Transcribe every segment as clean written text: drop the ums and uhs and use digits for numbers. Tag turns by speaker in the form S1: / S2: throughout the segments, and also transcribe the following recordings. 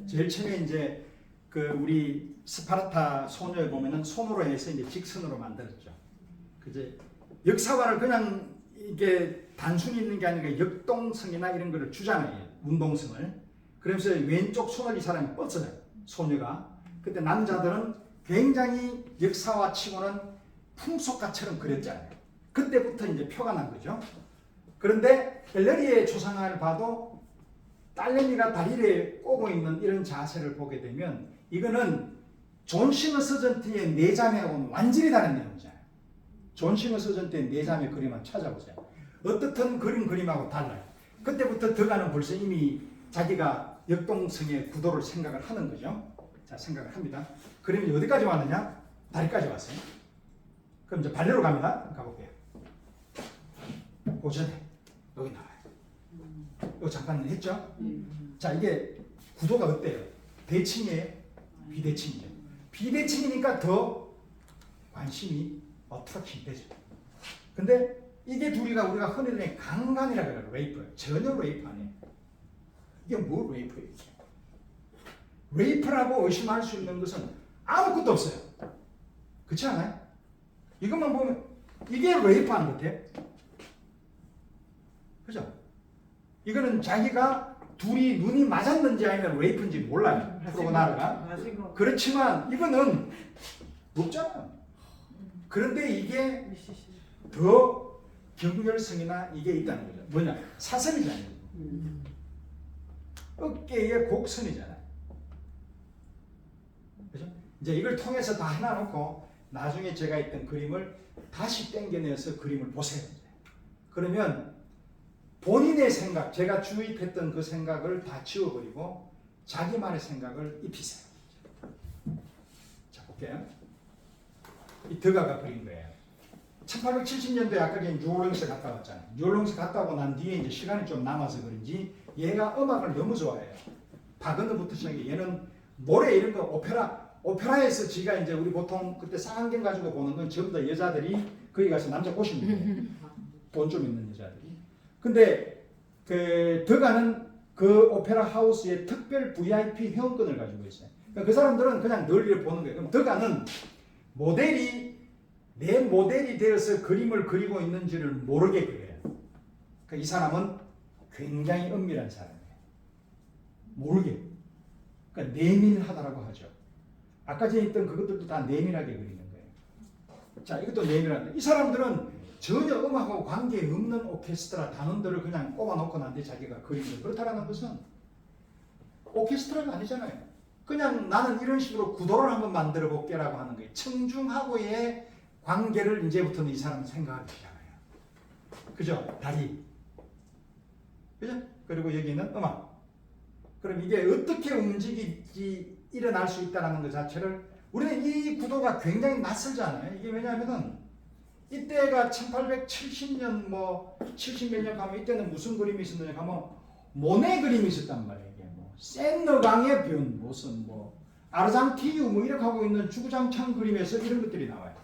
S1: 제일 처음에 이제 그 우리 스파르타 소녀에 보면은 손으로 해서 이제 직선으로 만들었죠. 그제 역사관을 그냥 이게 단순히 있는 게 아니라 역동성이나 이런 거를 주잖아요. 운동성을. 그러면서 왼쪽 손을 이 사람이 뻗어요. 소녀가. 그때 남자들은 굉장히 역사와 치고는 풍속가처럼 그렸잖아요. 그때부터 이제 표가 난 거죠. 그런데 갤러리의 초상화를 봐도 딸내미가 다리를 꼬고 있는 이런 자세를 보게 되면 이거는 존 시머 서전트의 네 자매하고는 완전히 다른 내용이잖아요. 존 시머 서전트의 네 자매 그림만 찾아보세요. 어떻든 그림하고 달라요. 그때부터 더가는 벌써 이미 자기가 역동성의 구도를 생각을 하는 거죠. 자, 생각을 합니다. 그림이 어디까지 왔느냐? 다리까지 왔어요. 그럼 이제 발레로 갑니다. 가볼게요. 그 전에 여기 나와요. 이거 잠깐 했죠? 자, 이게 구도가 어때요? 대칭이에요? 비대칭이죠. 비대칭이니까 더 관심이 어트랙션 되죠. 근데 이게 둘이가 우리가 흔히 강간이라 그래요. 레이프. 전혀 레이프 아니에요. 이게 뭐 레이프예요? 레이프라고 의심할 수 있는 것은 아무것도 없어요. 그렇지 않아요? 이것만 보면 이게 레이프 안 같아요? 그죠? 이거는 자기가 둘이 눈이 맞았는지 아니면 레이프인지 몰라요. 프로나르가. 그렇지만 이거는 없잖아요. 그런데 이게 더 경멸성이나 이게 있다는 거죠. 뭐냐? 사선이잖아요. 어깨의 곡선이잖아요. 그죠? 이제 이걸 통해서 다 해놔놓고 나중에 제가 했던 그림을 다시 땡겨내서 그림을 보세요. 그러면 본인의 생각, 제가 주입했던 그 생각을 다 지워버리고 자기만의 생각을 입히세요. 자, 볼게요. 이 더가가 그린 거예요. 1870년도에 아까 전에 뉴올리언스 갔다 왔잖아요. 뉴올리언스 갔다 오고 난 뒤에 이제 시간이 좀 남아서 그런지 얘가 음악을 너무 좋아해요. 바그너부터 시작해. 얘는 노래 이런 거 오페라에서 지가 이제 우리 보통 그때 쌍안경 가지고 보는 건 전부 다 여자들이 거기 가서 남자 꼬시는 거예요. 돈 좀 있는 여자들이. 근데 그 더가는 그 오페라 하우스의 특별 VIP 회원권을 가지고 있어요. 그러니까 그 사람들은 그냥 널리 보는 거예요. 그럼 더가는 내 모델이 되어서 그림을 그리고 있는지를 모르게 그려요. 그러니까 이 사람은 굉장히 은밀한 사람이에요. 모르게. 그러니까 내밀하다라고 하죠. 아까 전에 있던 그것들도 다 내밀하게 그리는 거예요. 자, 이것도 내밀한데 이 사람들은 전혀 음악하고 관계없는 오케스트라 단원들을 그냥 꼽아놓고 난데 자기가 그리는 그렇다라는 것은 오케스트라가 아니잖아요. 그냥 나는 이런 식으로 구도를 한번 만들어 볼게라고 하는 거예요. 청중하고의 관계를 이제부터는 이 사람은 생각하게 되잖아요. 그죠? 다리. 그죠? 그리고 여기는 음악. 그럼 이게 어떻게 움직이지 일어날 수 있다는 것 자체를 우리는 이 구도가 굉장히 낯설잖아요. 이게 왜냐하면은 이때가 1870년 뭐 70몇 년 가면 이때는 무슨 그림이 있었느냐 하면 모네 그림이 있었단 말이에요. 이게 뭐 센너강의 뷰 무슨 뭐 아르장티유 뭐 이렇게 하고 있는 주구장창 그림에서 이런 것들이 나와요.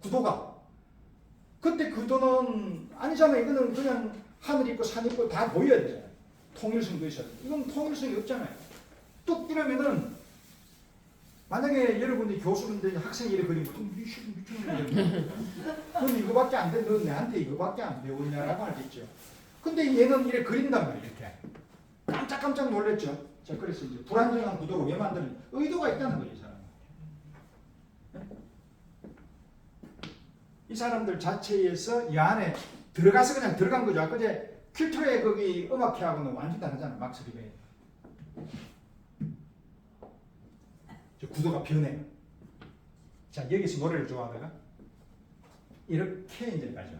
S1: 구도가. 그때 구도는 아니잖아요. 이거는 그냥 하늘 있고 산 있고 다 보여야 되잖아요. 통일성도 있어요. 이건 통일성이 없잖아요. 뚝 이러면은 만약에 여러분이 교수인데 학생이 이렇게 그리면 미친놈이야. 그럼 이거밖에 안 돼. 너 내한테 이거밖에 안 배우냐라고 알겠죠. 근데 얘는 이렇게 그린단 말이에요. 이렇게. 깜짝 놀랐죠. 자, 그래서 이제 불안정한 구도로 왜 만드는 의도가 있다는 거예요. 이 사람. 이 사람들 자체에서 이 안에 들어가서 그냥 들어간 거죠. 아까 이제 퀼트의 거기 음악회하고는 완전히 다르잖아. 막스 리베이. 구도가 변해요. 자, 여기서 노래를 좋아하다가 이렇게 이제 가죠.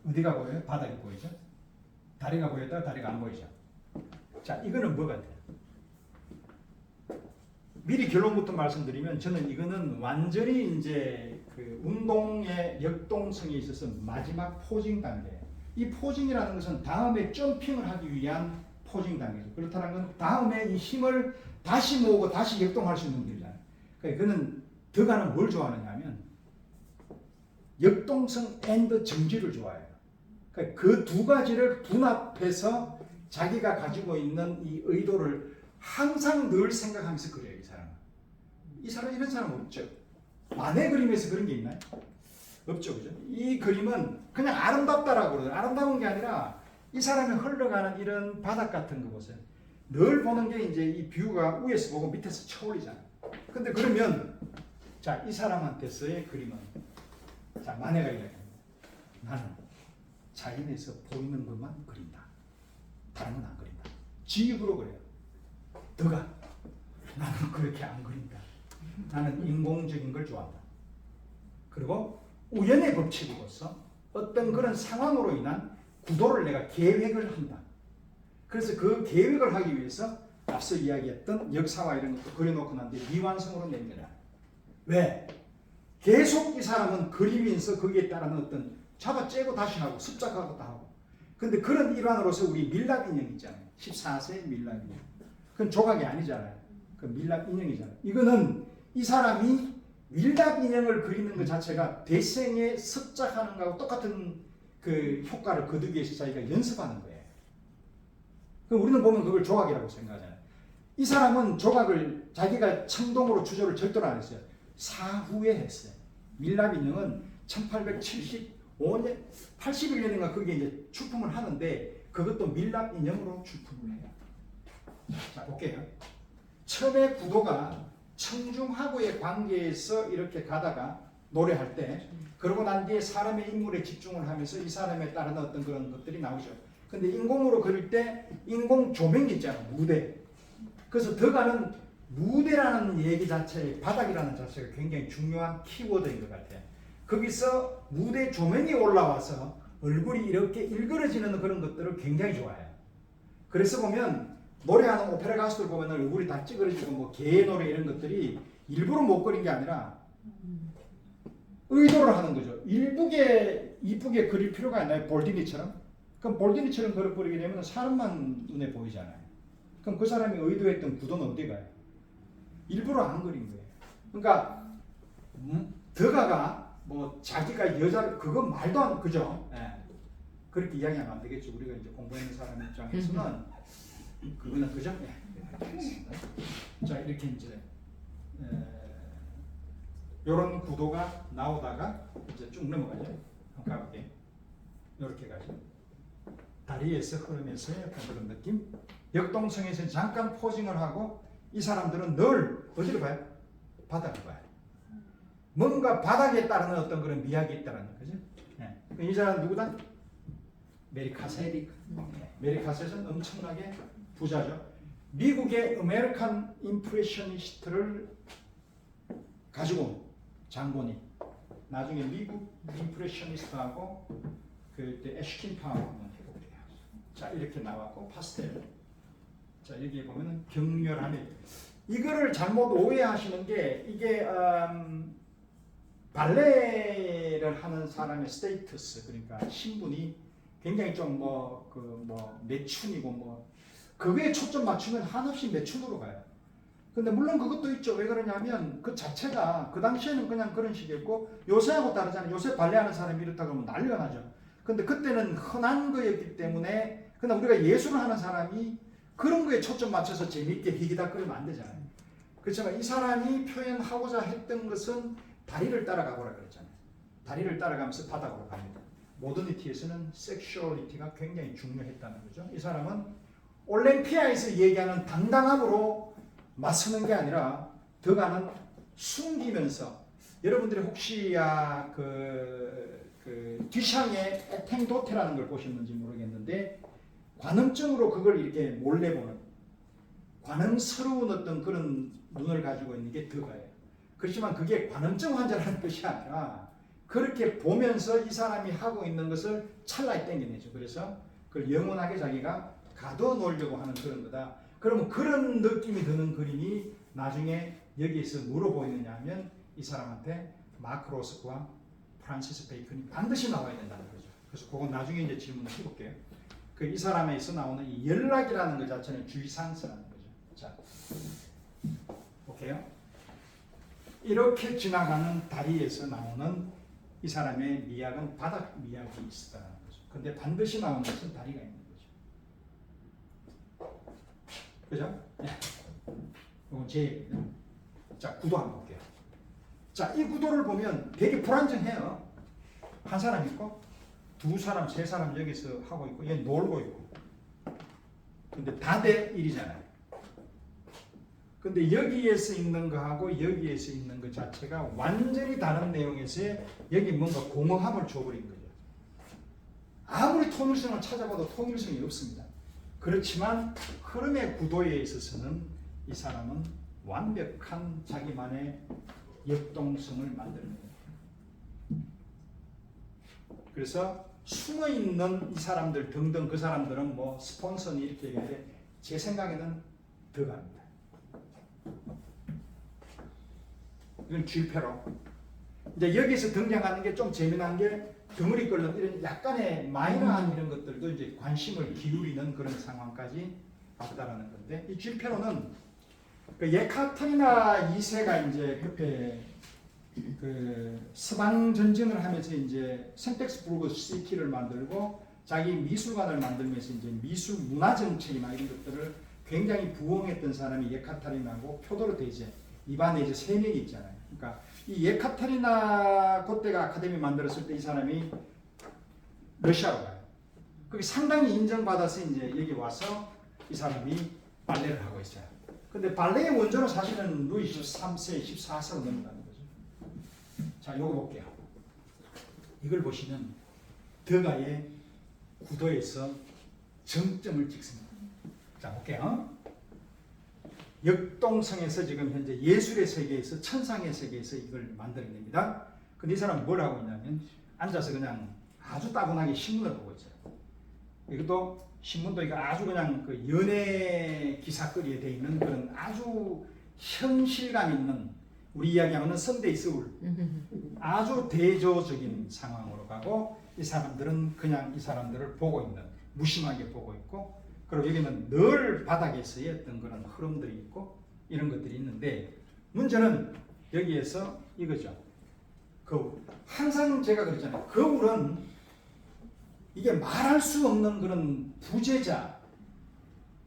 S1: 어디가 보여요? 바닥이 보이죠? 다리가 보였다가 다리가 안 보이죠? 자, 이거는 뭐가 돼요? 미리 결론부터 말씀드리면 저는 이거는 완전히 이제 그 운동의 역동성에 있어서 마지막 포징 단계예요. 이 포징이라는 것은 다음에 점핑을 하기 위한 포징 단계죠. 그렇다는 건 다음에 이 힘을 다시 모으고 다시 역동할 수 있는 길이잖아요. 그러니까 그는 더가는 뭘 좋아하느냐 하면 역동성 앤드 정지를 좋아해요. 그러니까 그 두 가지를 분합해서 자기가 가지고 있는 이 의도를 항상 늘 생각하면서 그래요. 이 사람은. 이 사람 이런 사람 없죠. 만의 그림에서 그런 게 있나요? 없죠, 그죠? 이 그림은 그냥 아름답다라고 그러죠. 아름다운 게 아니라 이 사람이 흘러가는 이런 바닥 같은 거 보세요. 늘 보는 게 이제 이 뷰가 위에서 보고 밑에서 쳐올리잖아. 근데 그러면 자, 이 사람한테서의 그림은 자, 마네가 이야기합니다. 나는 자연에서 보이는 것만 그린다. 다른 건 안 그린다. 지입으로 그래요. 너가 나는 그렇게 안 그린다. 나는 인공적인 걸 좋아한다. 그리고 우연의 법칙으로서 어떤 그런 상황으로 인한 구도를 내가 계획을 한다. 그래서 그 계획을 하기 위해서 앞서 이야기했던 역사와 이런 것도 그려놓고 난 뒤에 미완성으로 남겨놔. 왜? 계속 이 사람은 그리면서 거기에 따른 어떤 잡아째고 다시 하고 습작하고 다 하고. 근데 그런 일환으로서 우리 밀랍 인형 있잖아요. 14세 밀랍 인형. 그건 조각이 아니잖아요. 그 밀랍 인형이잖아요. 이거는 이 사람이 밀랍 인형을 그리는 것 자체가 대생에 습작하는 거하고 똑같은 그 효과를 거두기 위해서 자기가 연습하는 거예요. 그럼 우리는 보면 그걸 조각이라고 생각하잖아요. 이 사람은 조각을 자기가 청동으로 주조를 절대로 안 했어요. 사후에 했어요. 밀랍 인형은 1875년, 81년인가 그게 이제 출품을 하는데 그것도 밀랍 인형으로 출품을 해요. 자, 볼게요. 처음에 구도가 청중하고의 관계에서 이렇게 가다가 노래할 때 그러고 난 뒤에 사람의 인물에 집중을 하면서 이 사람에 따른 어떤 그런 것들이 나오죠. 근데 인공으로 그릴 때 인공 조명이 있잖아요. 무대. 그래서 들어가는 무대라는 얘기 자체, 바닥이라는 자체가 굉장히 중요한 키워드인 것 같아요. 거기서 무대 조명이 올라와서 얼굴이 이렇게 일그러지는 그런 것들을 굉장히 좋아해요. 그래서 보면 노래하는 오페라 가수들 보면 얼굴이 다 찌그러지고 뭐 개 노래 이런 것들이 일부러 못 그린 게 아니라 의도를 하는 거죠. 이쁘게 그릴 필요가 있나요? 볼디니처럼? 그럼 볼디니처럼 그려버리게 되면 사람만 눈에 보이잖아요. 그럼 그 사람이 의도했던 구도는 어디 가요? 일부러 안 그린 거예요. 그러니까 드가가 뭐 자기가 여자를 그건 말도 안 그죠? 예. 그렇게 이야기하면 안 되겠죠. 우리가 이제 공부하는 사람 입장에서는 그거는 그죠? 예. 자, 이렇게 이제 이런 구도가 나오다가 이제 쭉 넘어가죠. 한번 가볼게요. 이렇게 가죠. 다리에서 흐르면서 약간 그런 느낌. 역동성에서 잠깐 포징을 하고 이 사람들은 늘 어디를 봐요? 바닥을 봐요. 뭔가 바닥에 따르는 어떤 그런 미학이 있다는 거죠. 네. 이 사람 누구다? 메리 카세. 메리 카세는 엄청나게 부자죠. 미국의 아메리칸 임프레셔니스트를 가지고 온 장본이 나중에 미국 임프레셔니스트하고 그때 에슈킨 파워 한번 해볼게요. 자, 이렇게 나왔고 파스텔. 자, 여기 보면은 격렬함이 이거를 잘못 오해하시는 게 이게 발레를 하는 사람의 스테이터스 그러니까 신분이 굉장히 좀 매춘이고 뭐 그거에 초점 맞추면 한없이 매춘으로 가요. 근데 물론 그것도 있죠. 왜 그러냐면 그 자체가 그 당시에는 그냥 그런 식이었고 요새하고 다르잖아요. 요새 발레하는 사람이 이렇다 그러면 난리가 나죠. 근데 그때는 흔한 거였기 때문에 그냥 우리가 예술을 하는 사람이 그런 거에 초점 맞춰서 재미있게 히히닥거리면 안 되잖아요. 그렇지만 이 사람이 표현하고자 했던 것은 다리를 따라가보라 그랬잖아요. 다리를 따라가면서 바닥으로 갑니다. 모더니티에서는 섹슈얼리티가 굉장히 중요했다는 거죠. 이 사람은 올림피아에서 얘기하는 당당함으로 맞서는 게 아니라 더가는 숨기면서 여러분들이 혹시 뒤샹의 에탱도테라는 걸 보셨는지 모르겠는데 관음증으로 그걸 이렇게 몰래 보는 관음스러운 어떤 그런 눈을 가지고 있는 게 더가예요. 그렇지만 그게 관음증 환자라는 것이 아니라 그렇게 보면서 이 사람이 하고 있는 것을 찰나에 땡겨내죠. 그래서 그걸 영원하게 자기가 가둬놓으려고 하는 그런 거다. 그러면 그런 느낌이 드는 그림이 나중에 여기에서 뭐로 보이느냐 하면 이 사람한테 마크 로스코와 프란시스 베이컨이 반드시 나와야 된다는 거죠. 그래서 그건 나중에 이제 질문을 해볼게요. 이 사람에서 나오는 이 연락이라는 것 자체는 주의상스라는 거죠. 자, 볼게요. 이렇게 지나가는 다리에서 나오는 이 사람의 미학은 바닥 미학이 있다는 거죠. 근데 반드시 나오는 것은 다리가 있는 거죠. 그죠? 네. 이건 제 얘기입니다. 자, 구도 한번 볼게요. 자, 이 구도를 보면 되게 불안정해요. 한 사람 있고 두 사람, 세 사람 여기서 하고 있고 얘 놀고 있고. 근데 다 대 1이잖아요. 근데 여기에서 있는 거하고 여기에서 있는 것 자체가 완전히 다른 내용에서 여기 뭔가 공허함을 줘버린 거죠. 아무리 통일성을 찾아봐도 통일성이 없습니다. 그렇지만 흐름의 구도에 있어서는 이 사람은 완벽한 자기만의 역동성을 만드는 거예요. 그래서 숨어있는 이 사람들 등등 그 사람들은 뭐 스폰서는 이렇게 얘기하는데 제 생각에는 더 갑니다. 이건 쥐표로. 이제 여기서 등장하는 게 좀 재미난 게 덩어리 끓는 이런 약간의 마이너한 이런 것들도 이제 관심을 기울이는 그런 상황까지 왔다라는 건데 이 쥐표로는 그 예카테리나 2세가 이제 그때 그 서방 전쟁을 하면서 이제 생텍스부르크 시티를 만들고 자기 미술관을 만들면서 이제 미술 문화 정책이나 이런 것들을 굉장히 부흥했던 사람이 예카테리나고 표도르 대제 이반에 이제 세 명이 있잖아요. 그러니까 이 예카테리나 그때가 아카데미 만들었을 때 이 사람이 러시아로 가요. 그게 상당히 인정받아서 이제 여기 와서 이 사람이 발레를 하고 있어요. 근데 발레의 원조는 사실은 루이 13세, 14세로 넘어가는 거죠. 자, 요거 볼게요. 이걸 보시면 드가의 구도에서 정점을 찍습니다. 자, 볼게요. 역동성에서 지금 현재 예술의 세계에서 천상의 세계에서 이걸 만들어냅니다. 근데 이 사람은 뭘 하고 있냐면 앉아서 그냥 아주 따분하게 신문을 보고 있어요. 이것도 신문도 이거 아주 그냥 그 연예 기사거리에 돼 있는 그런 아주 현실감 있는 우리 이야기하는 선데이 서울 아주 대조적인 상황으로 가고 이 사람들은 그냥 이 사람들을 보고 있는 무심하게 보고 있고 그리고 여기는 늘 바닥에서의 어떤 그런 흐름들이 있고 이런 것들이 있는데 문제는 여기에서 이거죠. 그 항상 제가 그랬잖아요. 거울은 이게 말할 수 없는 그런 부재자,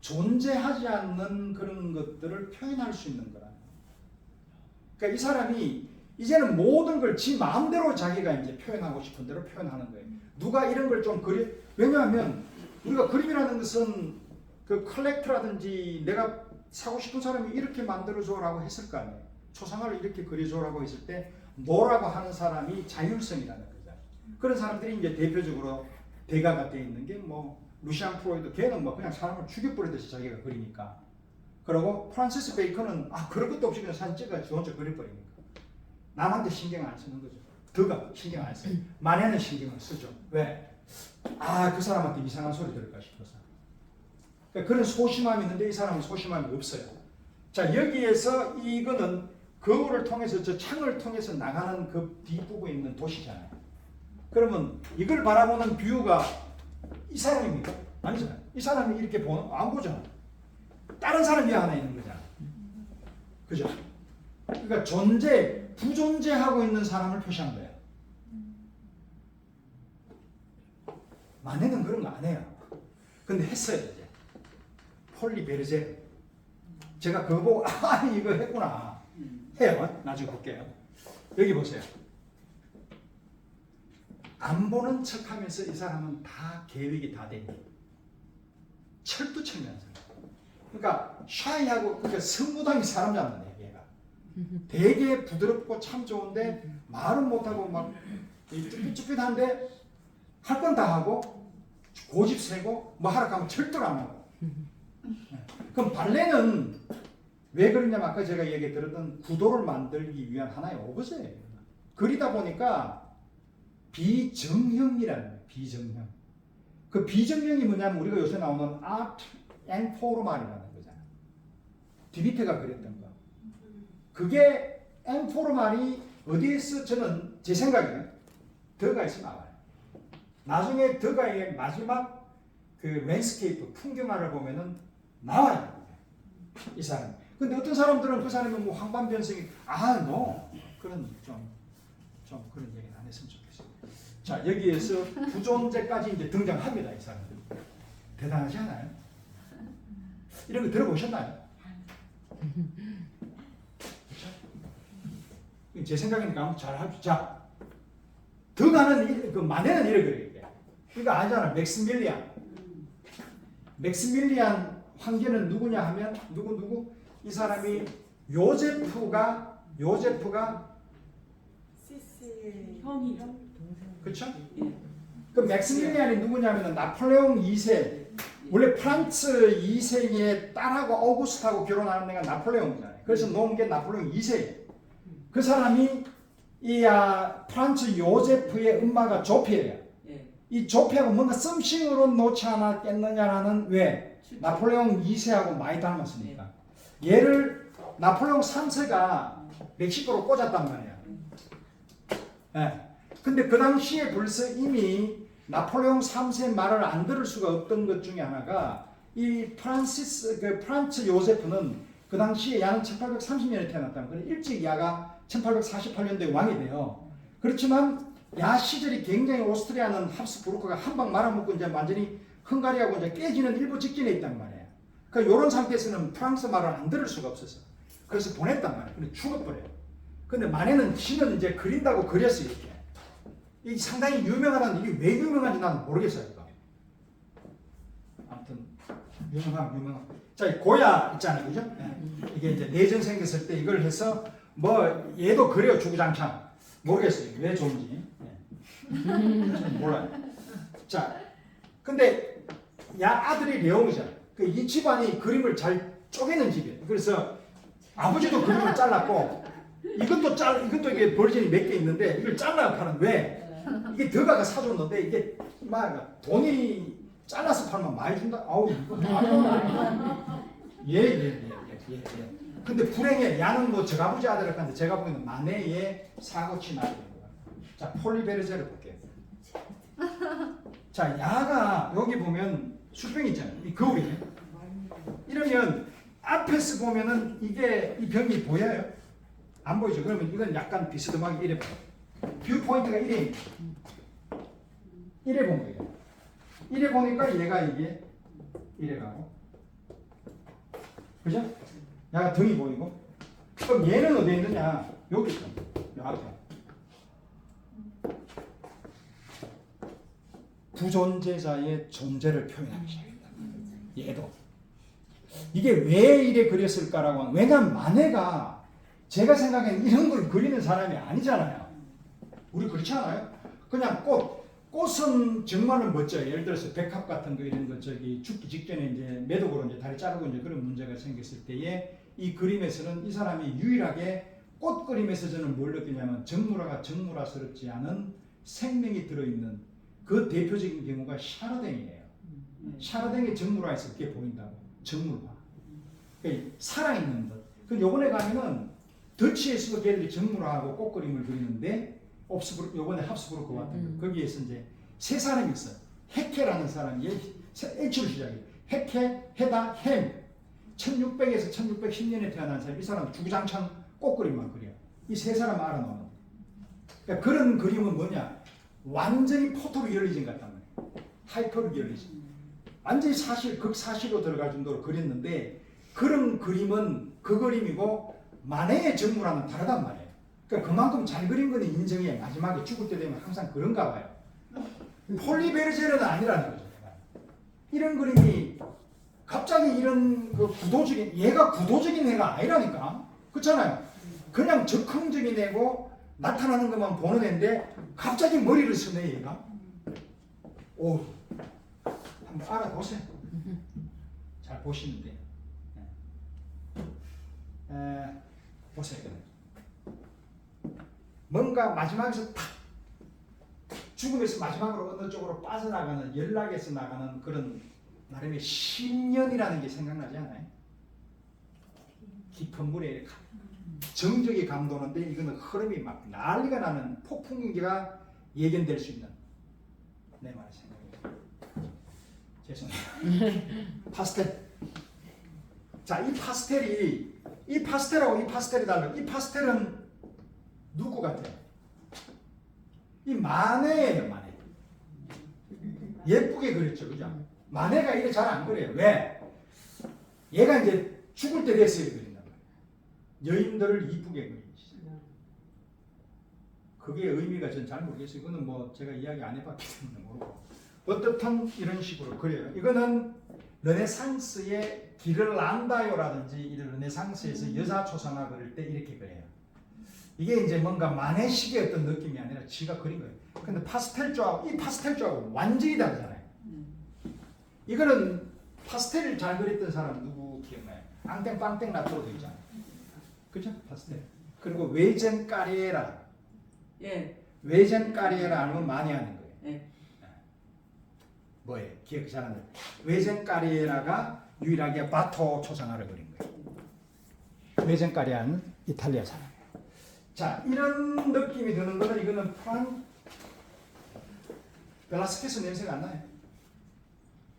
S1: 존재하지 않는 그런 것들을 표현할 수 있는 거라. 그러니까 이 사람이 이제는 모든 걸 지 마음대로 자기가 이제 표현하고 싶은 대로 표현하는 거예요. 누가 이런 걸 좀 그려, 왜냐하면 우리가 그림이라는 것은 그 컬렉터라든지 내가 사고 싶은 사람이 이렇게 만들어줘라고 했을 거 아니에요. 초상화를 이렇게 그려줘라고 했을 때 뭐라고 하는 사람이 자율성이라는 거죠. 그런 사람들이 이제 대표적으로 대가가 되어 있는 게 뭐 루시안 프로이드 걔는 뭐 그냥 사람을 죽여버리듯이 자기가 그리니까. 그리고 프란시스 베이컨은 그럴 것도 없이 그냥 사진 찍어 지 혼자 그려버리니까. 남한테 신경 안 쓰는 거죠. 드가 신경 안 써요. 마네는 신경을 쓰죠. 왜? 그 사람한테 이상한 소리 들을까 싶어서. 그러니까 그런 소심함이 있는데 이 사람은 소심함이 없어요. 자, 여기에서 이거는 거울을 통해서 저 창을 통해서 나가는 그 뒷부분에 있는 도시잖아요. 그러면 이걸 바라보는 뷰가 이 사람입니까? 아니잖아요. 이 사람이 이렇게 안 보잖아. 다른 사람이 하나 있는 거잖아. 그죠? 그러니까 부존재하고 있는 사람을 표시한 거예요. 마네는 그런 거 안 해요. 근데 했어요, 이제. 폴리 베르제. 제가 그거 보고, 이거 했구나. 해요. 나중에 볼게요. 여기 보세요. 안 보는 척 하면서 이 사람은 다 계획이 다 됩니다. 철두철미하죠. 그러니까 샤이하고 그러니까 성무당이 사람 잡는 얘가 되게 부드럽고 참 좋은데 말은 못하고 막 쭈삣쭈삣한데 할 건 다 하고 고집 세고 뭐 하러 가면 절대로 안 하고. 그럼 발레는 왜 그러냐면 아까 제가 얘기 들었던 구도를 만들기 위한 하나의 오브제예요. 그리다 보니까 비정형이라는 거예요. 비정형. 그 비정형이 뭐냐면 우리가 요새 나오는 아트 앤 포르말이라는 거잖아요. 디비테가 그랬던 거. 그게 앤 포르말이 어디에서 저는 제 생각에는 드가에서 나와요. 나중에 드가의 마지막 그 랜스케이프 풍경화를 보면은 나와요. 이 사람. 근데 어떤 사람들은 그 사람이 뭐 황반변성이 그런 좀 그런 얘기는 안 했으면 좋겠어요. 자, 여기에서 부존재까지 이제 등장합니다. 이 사람들. 대단하지 않아요? 이런 거 들어보셨나요? 제 생각이니까 한번 잘 합시다. 자, 더 그 만에는 이래 그래. 이거 아니잖아. 맥스밀리안 황제는 누구냐 하면 누구 이 사람이 요제프가
S2: 시시 형이요?
S1: 그렇죠?
S2: 예.
S1: 그 맥스밀리안이 누구냐면 나폴레옹 2세 원래 프랑스 2세의 딸하고 오구스트하고 결혼하는 애가 나폴레옹이잖아요. 그래서 놓은 게 나폴레옹 2세예요. 그 사람이 프란츠 요제프의 엄마가 조피예요.
S2: 예.
S1: 이 조피하고 뭔가 썸씽으로 놓지 않았겠느냐라는 왜 나폴레옹 2세하고 많이 닮았으니까 얘를 나폴레옹 3세가 멕시코로 꽂았단 말이야. 예. 근데 그 당시에 벌써 이미 나폴레옹 3세 말을 안 들을 수가 없던 것 중에 하나가 이 프란츠 요세프는 그 당시에 야는 1830년에 태어났다는 거예요. 일찍 야가 1848년도에 왕이 돼요. 그렇지만 야 시절이 굉장히 오스트리아는 합스부르크가 한 방 말아먹고 이제 완전히 헝가리하고 이제 깨지는 일부 직전에 있단 말이에요. 그러니까 이런 상태에서는 프랑스 말을 안 들을 수가 없었어. 그래서 보냈단 말이에요. 근데 죽어버려요. 근데 만에는 시는 이제 그린다고 그렸어 이렇게. 이 상당히 유명하다는 이게 왜 유명한지 나는 모르겠어요. 이거. 아무튼 유명함. 자, 고야 있잖아요, 그죠? 네. 이게 이제 내전 생겼을 때 이걸 해서 뭐 얘도 그래요, 주구장창. 모르겠어요, 왜 좋은지. 네. 몰라요. 자, 근데 아들이 레옹이잖아. 이 집안이 그림을 잘 쪼개는 집이에요. 그래서 아버지도 그림을 잘랐고 이것도 이게 버전이 몇 개 있는데 이걸 잘라 파는 왜? 이게 더가가 사줬는데 이게 막 돈이 잘라서 팔면 많이 준다. 아우 이거 말이야. 예. 근데 불행해. 야는 뭐 저 아버지 아들을 하는데 제가 보기에는 마네의 사고치 나이. 자 폴리베르제를 볼게요. 자 야가 여기 보면 술병 있잖아요. 이 거울이에요. 이러면 앞에서 보면은 이게 이 병이 보여요? 안 보이죠? 그러면 이건 약간 비스듬하게 이래 봐요. 뷰 포인트가 이래 본 거예요. 이래 보니까 얘가 이게 이래 가고, 그죠? 얘가 등이 보이고, 그럼 얘는 어디에 있느냐? 여기 있어. 요 앞에. 부존재자의 존재를 표현하기 시작합니다. 얘도. 이게 왜 이래 그렸을까라고 하면, 왜냐면 마네가 제가 생각엔 이런 걸 그리는 사람이 아니잖아요. 우리 그렇지 않아요? 그냥 꽃은 정말로 멋져요. 예를 들어서 백합 같은 거 이런 거 죽기 직전에 이제 매독으로 이제 다리 자르고 이제 그런 문제가 생겼을 때에 이 그림에서는 이 사람이 유일하게 꽃 그림에서 저는 뭘 느끼냐면 정물화가 정물화스럽지 않은 생명이 들어있는 그 대표적인 경우가 샤르댕이에요. 샤르댕의 정물화에서 그게 보인다고. 정물화. 그러니까 살아있는 것. 그 요번에 가면은 더치에서도 걔들이 정물화하고 꽃 그림을 그리는데 요번에 합스부르크 같은 거 거기에서 이제 세 사람이 있어요. 헤케라는 사람이 H로 시작해요. 헤케, 헤다, 햄. 1600에서 1610년에 태어난 사람. 이 사람 주구장창 꽃 그림만 그려. 이 세 사람 알아놓는. 그러니까 그런 그림은 뭐냐? 완전히 포토 리얼리즘 같단 말이에요. 하이퍼 리얼리즘. 완전히 극사실로 들어갈 정도로 그렸는데 그런 그림은 그 그림이고 마네의 정물화는 다르단 말이에요. 그러니까 그만큼 잘 그린 건 인정해. 마지막에 죽을 때 되면 항상 그런가 봐요. 폴리베르제는 아니라는 거죠. 이런 그림이 갑자기 이런 그 얘가 구도적인 애가 아니라니까. 그렇잖아요. 그냥 적흥적인 애고 나타나는 것만 보는 애인데 갑자기 머리를 쓰네 얘가. 오, 한번 알아보세요. 잘 보시면 돼요. 보세요. 뭔가 마지막에서 탁 죽음에서 마지막으로 어느 쪽으로 빠져나가는 연락에서 나가는 그런 나름의 신년이라는 게 생각나지 않아요? 깊은 물에 정적이 감도는데 이거는 흐름이 막 난리가 나는 폭풍 경기가 예견될 수 있는 내 말의 생각이에요. 죄송해요. 파스텔. 자, 이 파스텔하고 이 파스텔이 달라요. 이 파스텔은 누구 같아요? 이 마네예요, 마네. 예쁘게 그렸죠, 그죠? 마네가 이래 잘 안 그려요. 왜? 얘가 이제 죽을 때 됐어요, 그린단 말이에요. 여인들을 이쁘게 그리지. 그게 의미가 전 잘 모르겠어요. 이거는 뭐 제가 이야기 안 해봤기 때문에 모르고. 어떻든 이런 식으로 그려요. 이거는 르네상스의 길을 안다요라든지 이런 르네상스에서 여자 초상화 그릴 때 이렇게 그려요. 이게 이제 뭔가 만해식의 어떤 느낌이 아니라 지가 그린 거예요. 근데 파스텔 조합, 이 파스텔 조합은 완전히 다르잖아요. 이거는 파스텔을 잘 그렸던 사람 누구 기억나요? 앙땡 빵땡 나토도 있잖아요. 그죠? 파스텔. 그리고 외전 까리에라.
S2: 예.
S1: 외전 까리에라 알면 많이 하는 거예요.
S2: 예.
S1: 뭐예요? 기억 잘 안 나요. 외전 까리에라가 유일하게 바토 초상화를 그린 거예요. 외전 까리에라는 이탈리아 사람이에요. 자, 이런 느낌이 드는 거는 이거는 벨라스케스 냄새가 안 나요.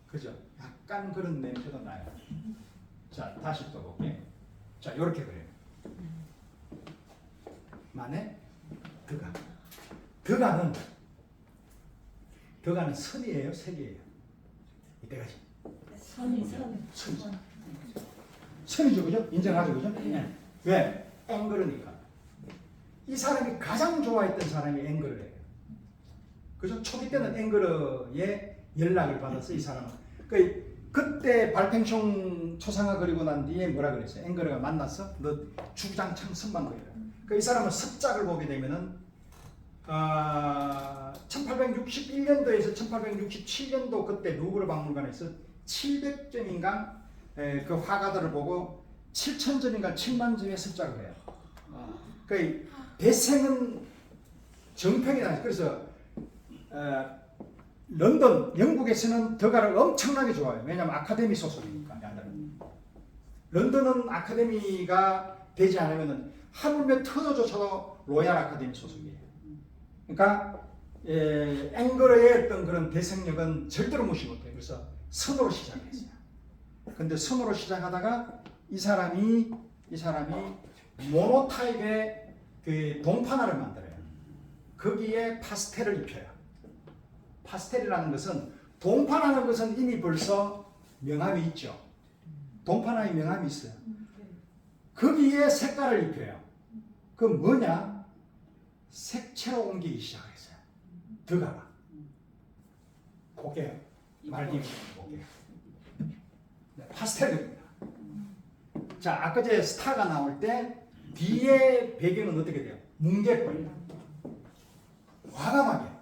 S1: 그죠? 약간 그런 냄새도 나요. 자, 다시 또 볼게요. 자, 이렇게 그래요. 만에 드가. 드가는 선이에요, 색이에요. 이때까지. 선이죠, 그죠? 인정하죠, 그죠? 네. 왜? 앵그르니까. 이 사람이 가장 좋아했던 사람이 앵그르예요. 그죠? 초기 때는 앵그르의 연락을 받았어, 이 사람은. 그때 발팽총 초상화 그리고 난 뒤에 뭐라 그랬어요? 앵그르가 만났어? 너 주장창 선만 그려라. 이 사람은 습작을 보게 되면은 1861년도에서 1867년도 그때 루브르 박물관에서 700점인가 그 화가들을 보고 7,000점인가 7만 점의 습작을 해요. 대생은 정평이 나요. 그래서 런던, 영국에서는 더가를 엄청나게 좋아해요. 왜냐하면 아카데미 소속이니까. 런던은 아카데미가 되지 않으면 하물며 터져조차도 로얄 아카데미 소속이에요. 그러니까 앵그르의 어떤 그런 대생력은 절대로 무시 못해요. 그래서 선으로 시작했어요. 근데 선으로 시작하다가 이 사람이 모노타입의 그 동판화를 만들어요. 거기에 파스텔을 입혀요. 파스텔이라는 것은 동판하는 것은 이미 벌써 명암이 있죠. 동판화의 명암이 있어요. 거기에 색깔을 입혀요. 그 뭐냐? 색채로 옮기기 시작했어요. 드가가. 볼게요. 말기 볼게요. 네, 파스텔입니다. 자, 아까 제 스타가 나올 때 뒤에 배경은 어떻게 돼요? 뭉게poli. 과감하게.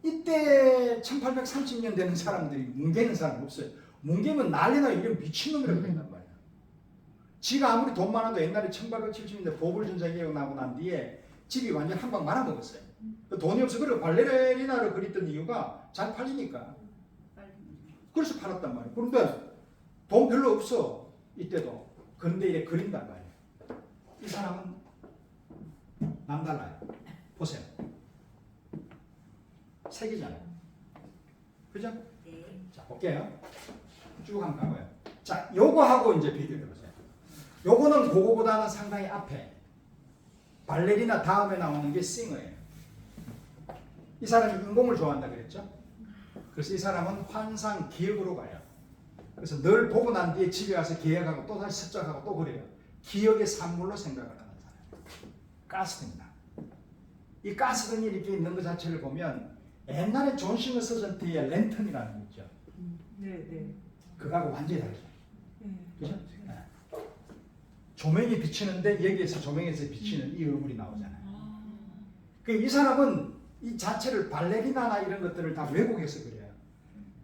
S1: 이때 1830년 되는 사람들이 뭉개는 사람 없어요. 뭉개면 난리나 이런 미친놈이라고 그런단 말이야. 지가 아무리 돈 많아도 옛날에 1870년대 보불전쟁이 나고 난 뒤에 집이 완전 한 방 말아먹었어요. 돈이 없어. 그리고 발레리나를 그렸던 이유가 잘 팔리니까. 그래서 팔았단 말이에요. 그런데 돈 별로 없어. 이때도. 그런데 이래 그린단 말이에요. 이 사람은 남달라요. 보세요. 색이잖아요. 그죠?
S2: 네.
S1: 자, 볼게요. 쭉 한번 가봐요. 자, 요거하고 이제 비교해보세요. 요거는 그거보다는 상당히 앞에. 발레리나 다음에 나오는 게 싱어예요. 이 사람이 인공을 좋아한다 그랬죠? 그래서 이 사람은 환상 기억으로 가요. 그래서 늘 보고 난 뒤에 집에 가서 기억하고 또 다시 습작하고 또 그래요. 기억의 산물로 생각을 하는 사람. 가스등이다. 이 가스등이 이렇게 있는 것 자체를 보면 옛날에 존 시머 서전트의 랜턴이라는 게 있죠.
S2: 네.
S1: 그거하고 완전히 다르죠.
S2: 네.
S1: 그죠? 네. 조명이 비치는데 여기에서 조명에서 비치는 이 얼굴이 나오잖아요. 이 사람은 이 자체를 발레리나나 이런 것들을 다 왜곡해서 그려요.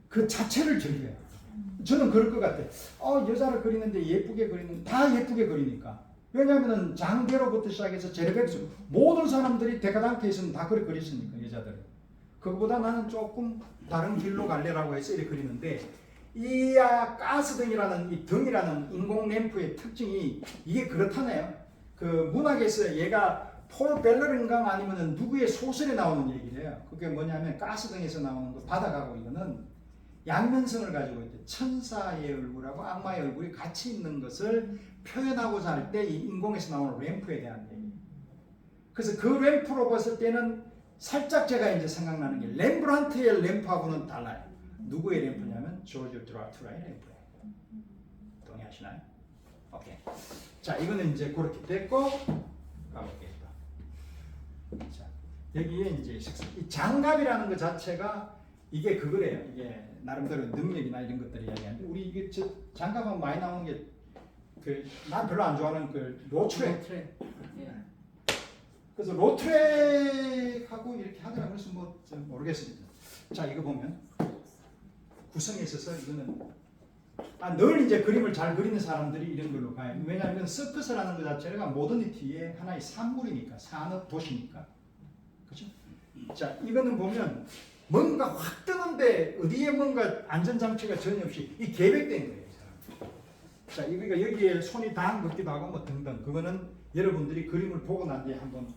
S1: 그 자체를 즐겨요. 저는 그럴 것 같아요. 여자를 그리는데 예쁘게 그리는, 다 예쁘게 그리니까. 왜냐하면 장대로부터 시작해서 제레베르스 모든 사람들이 데카단테에서는 다 그렇게 그렸으니까 여자들은. 그거보다 나는 조금 다른 길로 갈래라고 해서 이렇게 그리는데 이 가스등이라는 이 등이라는 인공 램프의 특징이 이게 그렇다네요. 그 문학에서 얘가 폴 벨러인가 아니면 누구의 소설에 나오는 얘기래요. 그게 뭐냐면 가스등에서 나오는 거 바다가고 이거는 양면성을 가지고 있대. 천사의 얼굴하고 악마의 얼굴이 같이 있는 것을 표현하고자 할 때 이 인공에서 나오는 램프에 대한 얘기. 그래서 그 램프로 봤을 때는 살짝 제가 이제 생각나는 게 렘브란트의 램프하고는 달라요. 누구의 램프냐면 조르주 드라큘라의 램프예요. 동의하시나요? 오케이. 자, 이거는 이제 그렇게 됐고 가볼게요. 자, 여기에 이제 이 장갑이라는 것 자체가 이게 그거래요. 이게 나름대로 능력이나 이런 것들을 이야기하는데 우리 이게 저 장갑은 많이 나오는 게 그 난 별로 안 좋아하는 그 로트랙.
S2: 트랙. 예.
S1: 그래서 로트랙하고 이렇게 하더라고요. 그래서 뭐 좀 모르겠습니다. 자 이거 보면 구성에 있어서 이거는 늘 이제 그림을 잘 그리는 사람들이 이런 걸로 가요. 왜냐하면 서커스라는 것 자체가 모더니티의 하나의 산물이니까 산업 도시니까 그렇죠? 자 이거는 보면 뭔가 확 뜨는데 어디에 뭔가 안전장치가 전혀 없이 이 계획된 거예요. 이 사람. 자 이거 여기에 손이 닿은 것기도 하고 뭐 등등 그거는 여러분들이 그림을 보고 난 뒤에 한번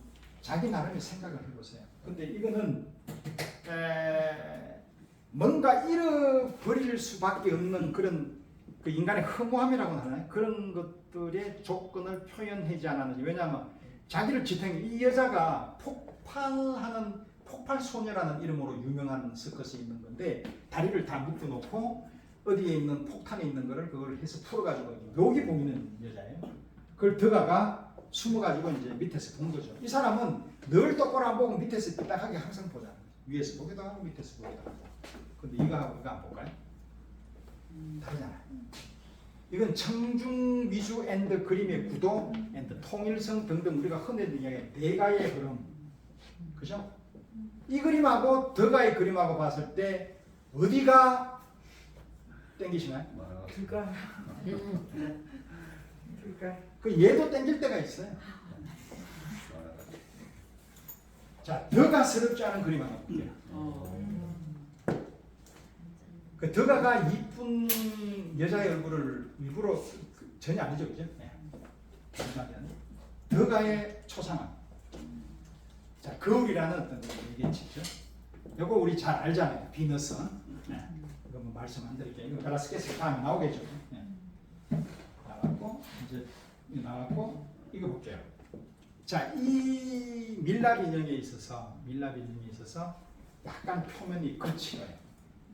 S1: 자기 나름의 생각을 해보세요. 근데 이거는 뭔가 잃어버릴 수밖에 없는 그런 그 인간의 허무함이라고 하나요? 그런 것들의 조건을 표현하지 않았는지. 왜냐하면 자기를 지탱 이 여자가 폭발하는 폭발소녀라는 이름으로 유명한 서커스에 있는 건데 다리를 다 묶어놓고 어디에 있는 폭탄에 있는 거를 그걸 해서 풀어가지고 묘기 보이는 여자예요. 그걸 더가가 숨어가지고 이제 밑에서 본 거죠. 이 사람은 늘 똑바로 안 보고 밑에서 삐딱하게 항상 보잖아요. 위에서 보기도 하고 밑에서 보기도 하고. 근데 이거하고 이거 안 볼까요? 다르잖아요. 이건 청중 미주 앤드 그림의 구도 앤드 통일성 등등 우리가 흔히 이야기하는 대가의 흐름. 그죠? 이 그림하고 더가의 그림하고 봤을 때 어디가 땡기시나요?
S2: 그가. 그가.
S1: 그 얘도 땡길 때가 있어요. 자, 더가스럽지 않은 그림 하나 볼게요. 그 더가가 이쁜 여자의 얼굴을 일부러 전혀 아니죠, 그죠? 네. 더가의 초상화. 자, 거울이라는 어떤 얘기겠죠. 요거 우리 잘 알잖아요. 비너스. 네. 이거 뭐 말씀 안 드릴게요. 이거 베라스케스 다음에 나오겠죠. 네. 나왔고 이제 나왔고 이거 볼게요. 자, 이 밀랍 인형에 있어서 약간 표면이 거칠어요.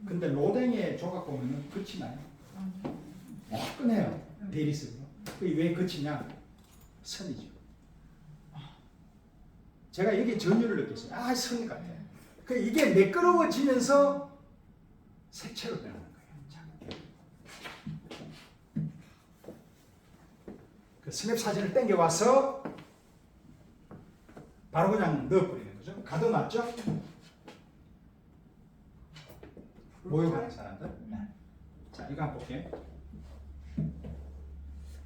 S1: 근데 로댕의 조각 보면은 거치나요? 화끈해요. 대리석으로. 그게 왜 거치냐? 선이죠. 제가 여기 전율을 느꼈어요. 아, 선 같아요. 그 이게 매끄러워지면서 색채로 변하는 거예요. 자, 그 스냅 사진을 땡겨 와서 바로 그냥 넣어버리는 거죠. 가둬놨죠? 모욕하는 사람들. 네. 자, 이거 한번 볼게요.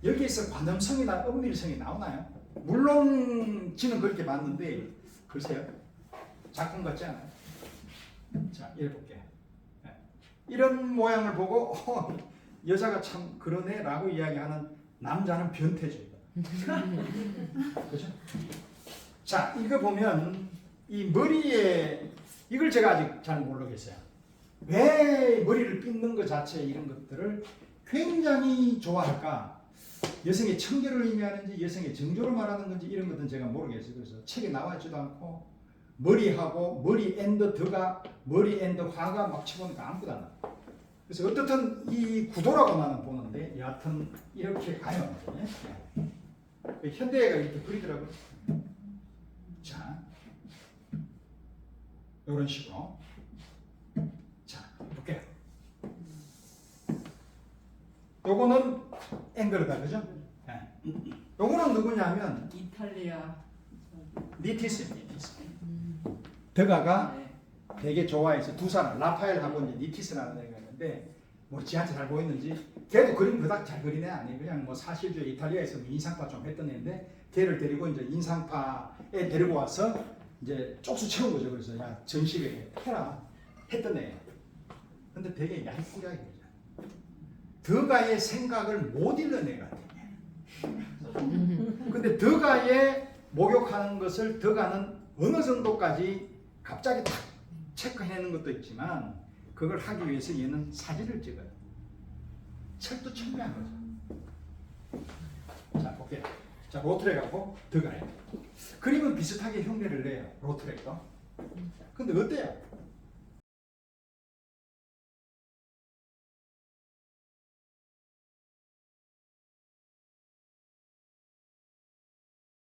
S1: 여기에서 관음성이나 은밀성이 나오나요? 물론 지는 그렇게 봤는데 글쎄요. 작품 같지 않아요? 자, 이래 볼게요. 네. 이런 모양을 보고 여자가 참 그러네 라고 이야기하는 남자는 변태죠. 그렇죠? 자, 이거 보면 이 머리에 이걸 제가 아직 잘 모르겠어요. 왜 머리를 빗는 것 자체 이런 것들을 굉장히 좋아할까? 여성의 청결을 의미하는지 여성의 정조를 말하는 건지 이런 것은 제가 모르겠어요. 그래서 책에 나와 있지도 않고 머리하고 머리 앤드 더가 머리 앤드 화가 막 쳐보니까 아무것도 안 나와요. 그래서 어떻든 이 구도라고 나는 보는데 여하튼 이렇게 가요. 네. 현대가 이렇게 그리더라고요. 자, 이런 식으로. 자, 볼게요. 요거는 앵글이다, 그죠? 네. 요거는 누구냐면
S2: 이탈리아.
S1: 니티스. 더가가
S2: 네.
S1: 되게 좋아해서 두 사람 라파엘하고 이제 니티스라는 애가 있는데 뭐 지한테 잘 보였는지 걔도 그림 그닥 잘 그리네 아니 그냥 뭐 사실주의 이탈리아에서 인상파 좀 했던 애인데 걔를 데리고 이제 인상파에 데리고 와서 이제 쪽수 채운 거죠. 그래서 야 전시회 해라 했던 애. 근데 되게 얄꾸리하게 그러잖아. 더가의 생각을 못 읽는 애 같아. 근데 더가의 목욕하는 것을 더가는 어느 정도까지 갑자기 탁 체크해내는 것도 있지만 그걸 하기 위해서 얘는 사진을 찍어요. 책도 청매한 거죠. 자, 볼게요. 자, 로트렉하고 더가예요. 그림은 비슷하게 흉내를 내요. 로트렉도. 근데 어때요?